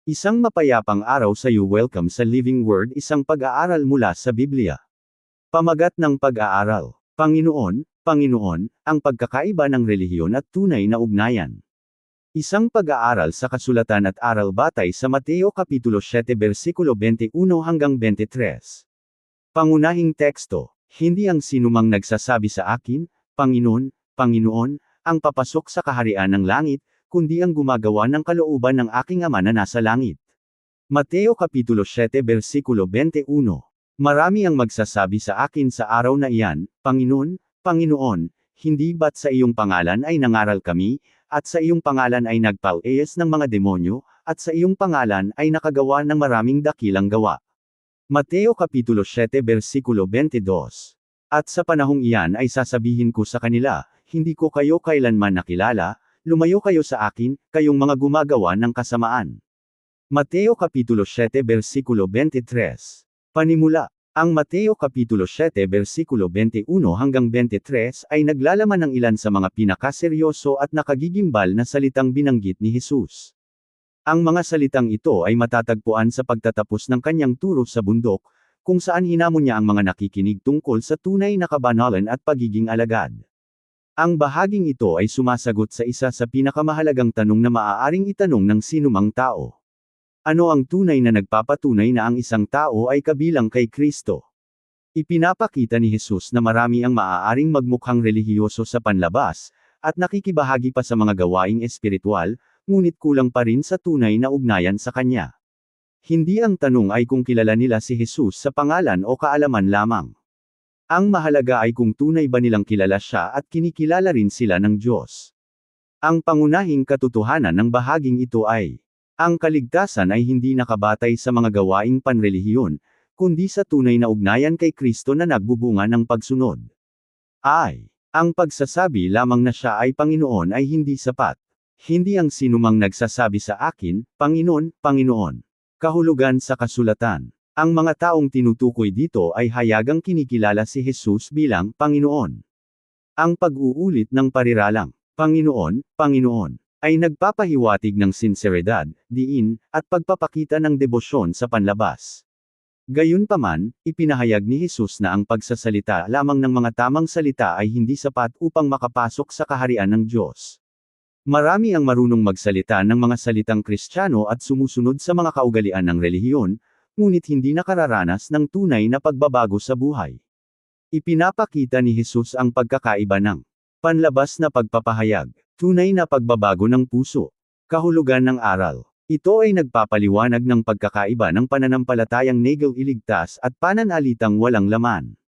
Isang mapayapang araw sa iyo. Welcome sa Living Word, isang pag-aaral mula sa Biblia. Pamagat ng pag-aaral. Panginoon, ang pagkakaiba ng relihiyon at tunay na ugnayan. Isang pag-aaral sa kasulatan at aral batay sa Mateo Kapitulo 7 versikulo 21 hanggang 23. Pangunahing teksto, hindi ang sinumang nagsasabi sa akin, Panginoon, Panginoon, ang papasok sa kaharian ng langit, kundi ang gumagawa ng kalooban ng aking Ama na nasa langit. Mateo Kapitulo 7 versikulo 21. Marami ang magsasabi sa akin sa araw na iyan, Panginoon, Panginoon, hindi ba't sa iyong pangalan ay nangaral kami, at sa iyong pangalan ay nagpaueyes ng mga demonyo, at sa iyong pangalan ay nakagawa ng maraming dakilang gawa. Mateo Kapitulo 7 versikulo 22. At sa panahong iyan ay sasabihin ko sa kanila, hindi ko kayo kailanman nakilala, lumayo kayo sa akin, kayong mga gumagawa ng kasamaan. Mateo Kapitulo 7 versikulo 23. Panimula. Ang Mateo Kapitulo 7 versikulo 21 hanggang 23 ay naglalaman ng ilan sa mga pinakaseryoso at nakagigimbal na salitang binanggit ni Jesus. Ang mga salitang ito ay matatagpuan sa pagtatapos ng kanyang turo sa bundok, kung saan hinamon niya ang mga nakikinig tungkol sa tunay na kabanalan at pagiging alagad. Ang bahaging ito ay sumasagot sa isa sa pinakamahalagang tanong na maaaring itanong ng sinumang tao. Ano ang tunay na nagpapatunay na ang isang tao ay kabilang kay Kristo? Ipinapakita ni Jesus na marami ang maaaring magmukhang relihiyoso sa panlabas, at nakikibahagi pa sa mga gawaing espiritual, ngunit kulang pa rin sa tunay na ugnayan sa Kanya. Hindi ang tanong ay kung kilala nila si Jesus sa pangalan o kaalaman lamang. Ang mahalaga ay kung tunay ba nilang kilala siya at kinikilala rin sila ng Diyos. Ang pangunahing katotohanan ng bahaging ito ay, ang kaligtasan ay hindi nakabatay sa mga gawaing panrelihiyon, kundi sa tunay na ugnayan kay Kristo na nagbubunga ng pagsunod. Ang pagsasabi lamang na siya ay Panginoon ay hindi sapat. Hindi ang sinumang nagsasabi sa akin, Panginoon, Panginoon. Kahulugan sa kasulatan. Ang mga taong tinutukoy dito ay hayagang kinikilala si Jesus bilang Panginoon. Ang pag-uulit ng pariralang, Panginoon, Panginoon, ay nagpapahiwatig ng sinseridad, diin, at pagpapakita ng debosyon sa panlabas. Gayunpaman, ipinahayag ni Jesus na ang pagsasalita lamang ng mga tamang salita ay hindi sapat upang makapasok sa kaharian ng Diyos. Marami ang marunong magsalita ng mga salitang Kristiyano at sumusunod sa mga kaugalian ng relihiyon, ngunit hindi nakararanas ng tunay na pagbabago sa buhay. Ipinapakita ni Jesus ang pagkakaiba ng panlabas na pagpapahayag, tunay na pagbabago ng puso, kahulugan ng aral. Ito ay nagpapaliwanag ng pagkakaiba ng pananampalatayang nagililigtas at pananalitang walang laman.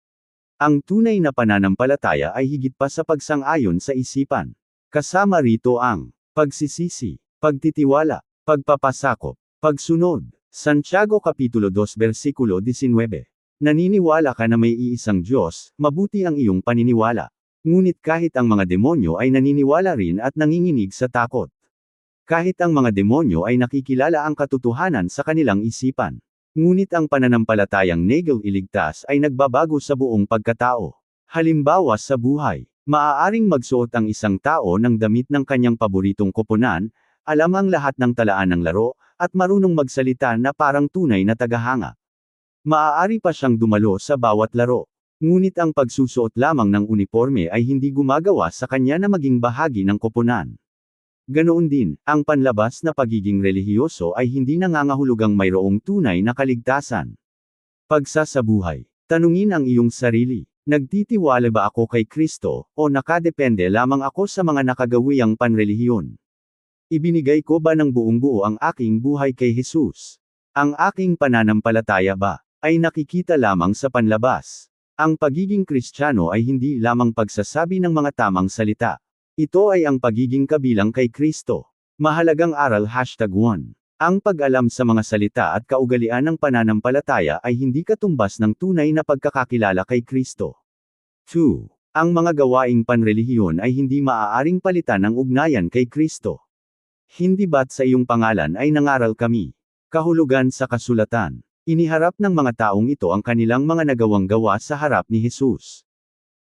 Ang tunay na pananampalataya ay higit pa sa pagsang-ayon sa isipan. Kasama rito ang pagsisisi, pagtitiwala, pagpapasakop, pagsunod. Santiago Kapitulo 2 versikulo 19. Naniniwala ka na may iisang Diyos, mabuti ang iyong paniniwala. Ngunit kahit ang mga demonyo ay naniniwala rin at nanginginig sa takot. Kahit ang mga demonyo ay nakikilala ang katotohanan sa kanilang isipan. Ngunit ang pananampalatayang nagililigtas ay nagbabago sa buong pagkatao. Halimbawa sa buhay, maaaring magsuot ang isang tao ng damit ng kanyang paboritong koponan, alam ang lahat ng talaan ng laro, at marunong magsalita na parang tunay na tagahanga. Maaari pa siyang dumalo sa bawat laro. Ngunit ang pagsusuot lamang ng uniforme ay hindi gumagawa sa kanya na maging bahagi ng koponan. Ganoon din, ang panlabas na pagiging relihiyoso ay hindi nangangahulugang mayroong tunay na kaligtasan. Pagsasabuhay. Tanungin ang iyong sarili, nagtitiwala ba ako kay Kristo, o nakadepende lamang ako sa mga nakagawiang panrelihiyon? Ibinigay ko ba ng buong buo ang aking buhay kay Jesus? Ang aking pananampalataya ba ay nakikita lamang sa panlabas? Ang pagiging Kristiyano ay hindi lamang pagsasabi ng mga tamang salita. Ito ay ang pagiging kabilang kay Kristo. Mahalagang aral #1. Ang pag-alam sa mga salita at kaugalian ng pananampalataya ay hindi katumbas ng tunay na pagkakakilala kay Kristo. 2. Ang mga gawaing panrelihiyon ay hindi maaaring palitan ng ugnayan kay Kristo. Hindi ba't sa iyong pangalan ay nangaral kami? Kahulugan sa kasulatan. Iniharap ng mga taong ito ang kanilang mga nagawang gawa sa harap ni Jesus.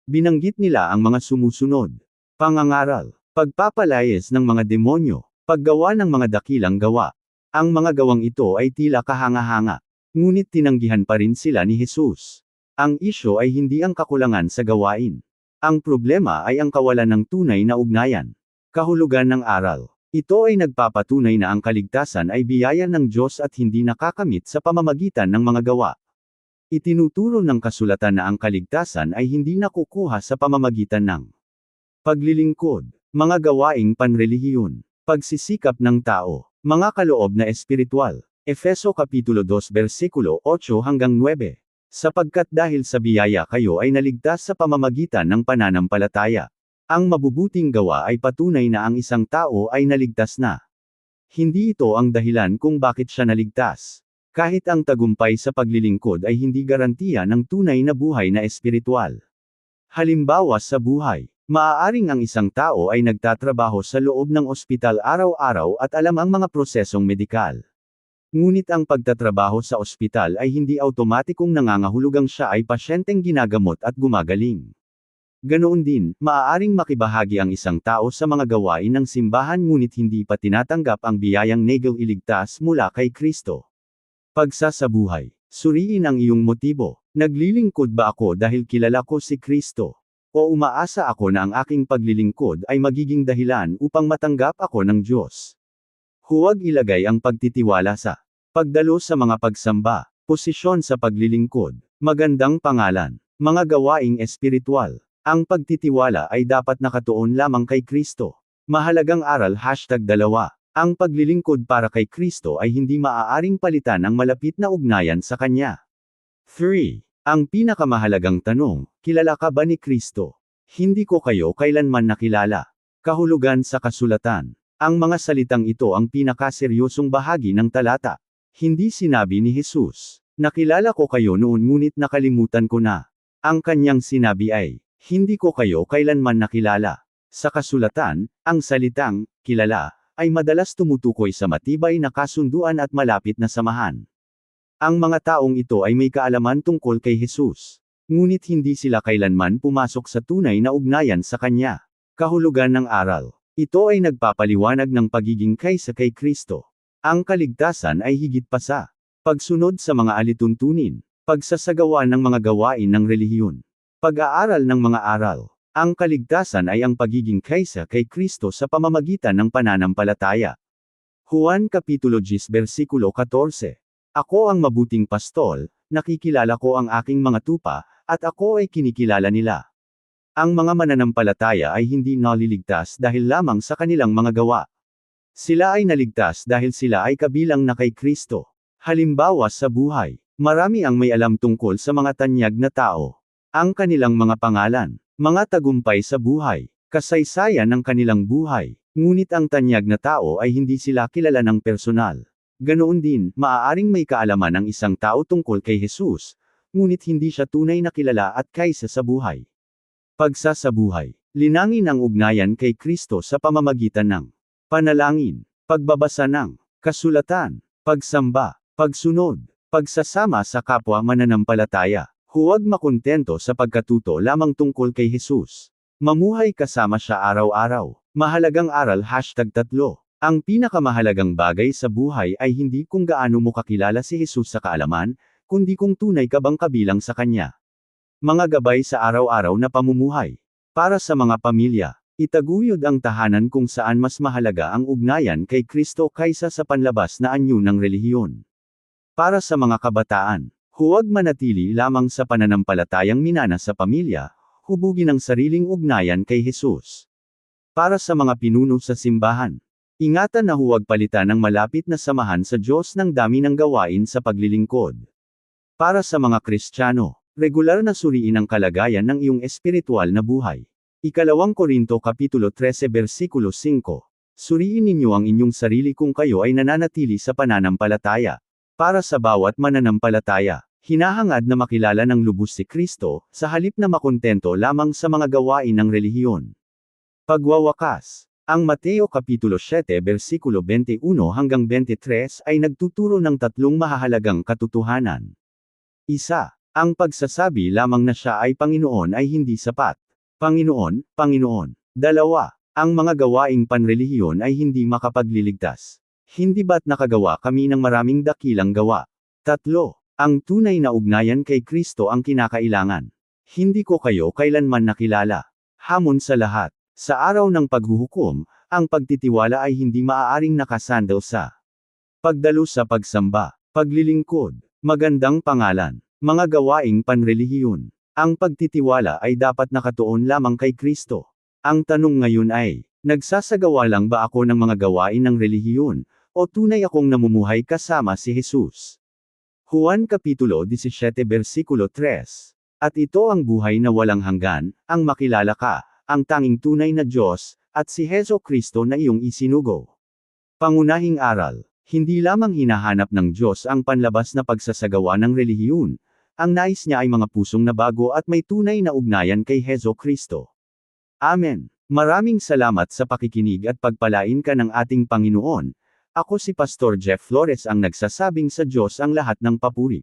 Binanggit nila ang mga sumusunod. Pangangaral, pagpapalayas ng mga demonyo, paggawa ng mga dakilang gawa, Ang mga gawang ito ay tila kahanga-hanga. Ngunit tinanggihan pa rin sila ni Jesus. Ang isyo ay hindi ang kakulangan sa gawain. Ang problema ay ang kawalan ng tunay na ugnayan. Kahulugan ng aral. Ito ay nagpapatunay na ang kaligtasan ay biyaya ng Diyos at hindi nakakamit sa pamamagitan ng mga gawa. Itinuturo ng kasulatan na ang kaligtasan ay hindi nakukuha sa pamamagitan ng paglilingkod, mga gawaing panrelihiyon, pagsisikap ng tao, mga kaloob na espiritual. Efeso Kapitulo 2 versikulo 8 hanggang 9. Sapagkat dahil sa biyaya kayo ay naligtas sa pamamagitan ng pananampalataya. Ang mabubuting gawa ay patunay na ang isang tao ay naligtas na. Hindi ito ang dahilan kung bakit siya naligtas. Kahit ang tagumpay sa paglilingkod ay hindi garantiya ng tunay na buhay na espiritual. Halimbawa sa buhay, maaaring ang isang tao ay nagtatrabaho sa loob ng ospital araw-araw at alam ang mga prosesong medikal. Ngunit ang pagtatrabaho sa ospital ay hindi automatikong nangangahulugang siya ay pasyenteng ginagamot at gumagaling. Ganoon din, maaaring makibahagi ang isang tao sa mga gawain ng simbahan ngunit hindi pa tinatanggap ang biyayang nagel iligtas mula kay Kristo. Pagsasabuhay. Suriin ang iyong motibo. Naglilingkod ba ako dahil kilala ko si Kristo? O umaasa ako na ang aking paglilingkod ay magiging dahilan upang matanggap ako ng Diyos? Huwag ilagay ang pagtitiwala sa pagdalo sa mga pagsamba, posisyon sa paglilingkod, magandang pangalan, mga gawaing espiritual. Ang pagtitiwala ay dapat nakatuon lamang kay Kristo. Mahalagang aral #2. Ang paglilingkod para kay Kristo ay hindi maaaring palitan ang malapit na ugnayan sa Kanya. 3. Ang pinakamahalagang tanong, kilala ka ba ni Kristo? Hindi ko kayo kailanman nakilala. Kahulugan sa kasulatan. Ang mga salitang ito ang pinakaseryosong bahagi ng talata. Hindi sinabi ni Jesus, nakilala ko kayo noon ngunit nakalimutan ko na. Ang kanyang sinabi ay, hindi ko kayo kailanman nakilala. Sa kasulatan, ang salitang, kilala, ay madalas tumutukoy sa matibay na kasunduan at malapit na samahan. Ang mga taong ito ay may kaalaman tungkol kay Jesus. Ngunit hindi sila kailanman pumasok sa tunay na ugnayan sa Kanya. Kahulugan ng aral. Ito ay nagpapaliwanag ng pagiging kaysa kay Kristo. Ang kaligtasan ay higit pa sa pagsunod sa mga alituntunin, pagsasagawa ng mga gawain ng relihiyon, pag-aaral ng mga aral. Ang kaligtasan ay ang pagiging kaysa kay Kristo sa pamamagitan ng pananampalataya. Juan Kapitulo 10 versikulo 14. Ako ang mabuting pastol, nakikilala ko ang aking mga tupa, at ako ay kinikilala nila. Ang mga mananampalataya ay hindi naliligtas dahil lamang sa kanilang mga gawa. Sila ay naligtas dahil sila ay kabilang na kay Kristo. Halimbawa sa buhay, marami ang may alam tungkol sa mga tanyag na tao. Ang kanilang mga pangalan, mga tagumpay sa buhay, kasaysayan ng kanilang buhay, ngunit ang tanyag na tao ay hindi sila kilala ng personal. Ganoon din, maaaring may kaalaman ang isang tao tungkol kay Jesus, ngunit hindi siya tunay na kilala at kaysa sa buhay. Pagsasabuhay. Linangin ang ugnayan kay Kristo sa pamamagitan ng panalangin, pagbabasa ng kasulatan, pagsamba, pagsunod, pagsasama sa kapwa mananampalataya. Huwag makontento sa pagkatuto lamang tungkol kay Jesus. Mamuhay kasama siya araw-araw. Mahalagang aral #3. Ang pinakamahalagang bagay sa buhay ay hindi kung gaano mo kakilala si Jesus sa kaalaman, kundi kung tunay ka bang kabilang sa Kanya. Mga gabay sa araw-araw na pamumuhay. Para sa mga pamilya, itaguyod ang tahanan kung saan mas mahalaga ang ugnayan kay Kristo kaysa sa panlabas na anyo ng relihiyon. Para sa mga kabataan, huwag manatili lamang sa pananampalatayang minana sa pamilya, hubugin ang sariling ugnayan kay Jesus. Para sa mga pinuno sa simbahan, ingatan na huwag palitan ng malapit na samahan sa Diyos ng dami ng gawain sa paglilingkod. Para sa mga Kristiyano, regular na suriin ang kalagayan ng iyong espiritual na buhay. 2 Korinto Kapitulo 13 versikulo 5. Suriin ninyo ang inyong sarili kung kayo ay nananatili sa pananampalataya. Para sa bawat mananampalataya, hinahangad na makilala ng lubos si Kristo, sa halip na makontento lamang sa mga gawain ng relihiyon. Pagwawakas. Ang Mateo Kapitulo 7 versikulo 21 hanggang 23 ay nagtuturo ng tatlong mahahalagang katotohanan. 1. Ang pagsasabi lamang na siya ay Panginoon ay hindi sapat. Panginoon, Panginoon. 2. Ang mga gawaing panrelihiyon ay hindi makapagliligtas. Hindi ba't nakagawa kami ng maraming dakilang gawa? 3. Ang tunay na ugnayan kay Kristo ang kinakailangan. Hindi ko kayo kailanman nakilala. Hamon sa lahat. Sa araw ng paghuhukom, ang pagtitiwala ay hindi maaaring nakasandal sa pagdalo sa pagsamba, paglilingkod, magandang pangalan, mga gawaing panrelihiyon. Ang pagtitiwala ay dapat nakatuon lamang kay Kristo. Ang tanong ngayon ay, nagsasagawa lang ba ako ng mga gawain ng relihiyon, o tunay akong namumuhay kasama si Jesus? Juan Kapitulo 17 versikulo 3. At ito ang buhay na walang hanggan, ang makilala ka, ang tanging tunay na Diyos, at si Heso Kristo na iyong isinugo. Pangunahing aral, hindi lamang hinahanap ng Diyos ang panlabas na pagsasagawa ng relihiyon, ang nais niya ay mga pusong nabago at may tunay na ugnayan kay Heso Kristo. Amen. Maraming salamat sa pakikinig at pagpalain ka ng ating Panginoon. Ako si Pastor Jeff Flores ang nagsasabing sa Diyos ang lahat ng papuri.